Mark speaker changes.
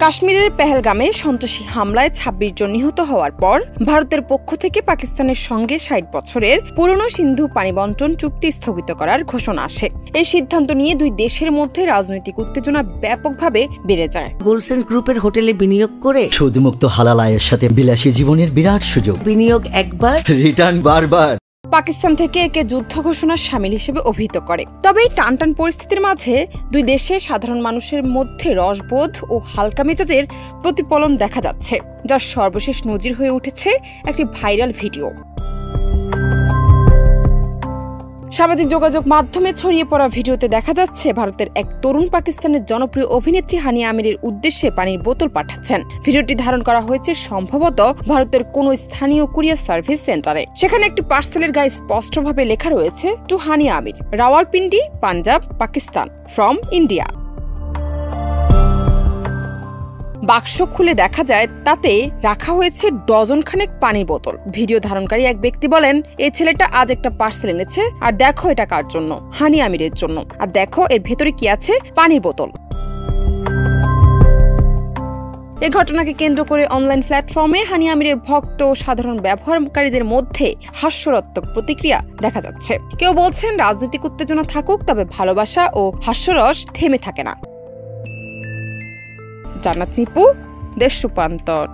Speaker 1: কাশ্মীরের পেহেলগামে সন্ত্রাসী হামলায় ২৬ জন নিহত হওয়ার পর ভারতের পক্ষ থেকে পাকিস্তানের সঙ্গে ৬০ বছরের পুরনো সিন্ধু পানি বণ্টন চুক্তি স্থগিত করার ঘোষণা আসে। এই সিদ্ধান্ত নিয়ে দুই দেশের মধ্যে রাজনৈতিক উত্তেজনা ব্যাপকভাবে বেড়ে যায়।
Speaker 2: গোল্ডসেন্স গ্রুপের হোটেলে বিনিয়োগ করে
Speaker 3: সুদমুক্ত হালাল আয়ের সাথে বিলাসী জীবনের বিরাট সুযোগ।
Speaker 2: বিনিয়োগ একবার,
Speaker 3: রিটার্ন বারবার।
Speaker 1: পাকিস্তান থেকে একে যুদ্ধ ঘোষণার শামিল হিসেবে অভিহিত করে। তবে এই টানটান পরিস্থিতির মাঝে দুই দেশের সাধারণ মানুষের মধ্যে রসবোধ ও হালকা মেজাজের প্রতিফলন দেখা যাচ্ছে, যার সর্বশেষ নজির হয়ে উঠেছে একটি ভাইরাল ভিডিও। সামাজিক যোগাযোগ মাধ্যমে ছড়িয়ে পড়া ভিডিওতে দেখা যাচ্ছে ভারতের এক তরুণ পাকিস্তানের জনপ্রিয় অভিনেত্রী হানিয়া আমিরের উদ্দেশ্যে পানির বোতল পাঠাচ্ছেন। ভিডিওটি ধারণ করা হয়েছে সম্ভবত ভারতের কোনো স্থানীয় কুরিয়ার সার্ভিস সেন্টারে। সেখানে একটি পার্সেলের গায়ে স্পষ্টভাবে লেখা রয়েছে, to Hania Aamir, Rawalpindi, Punjab, Pakistan, from India. বাক্স খুলে দেখা যায় তাতে রাখা হয়েছে ডজন খানেক পানির বোতল। ভিডিও ধারণকারী এক ব্যক্তি বলেন, এই ছেলেটা আজ একটা পার্সেল এনেছে, আর দেখো এটা কার জন্য, হানিয়া আমিরের জন্য, আর দেখো এর ভেতরে কি আছে, পানির বোতল। এ ঘটনাকে কেন্দ্র করে অনলাইন প্ল্যাটফর্মে হানিয়া আমিরের ভক্ত ও সাধারণ ব্যবহারকারীদের মধ্যে হাস্যরত্মক প্রতিক্রিয়া দেখা যাচ্ছে। কেউ বলছেন রাজনৈতিক উত্তেজনা থাকুক, তবে ভালোবাসা ও হাস্যরস থেমে থাকে না। জান্নাত নিপু, দেশ রূপান্তর।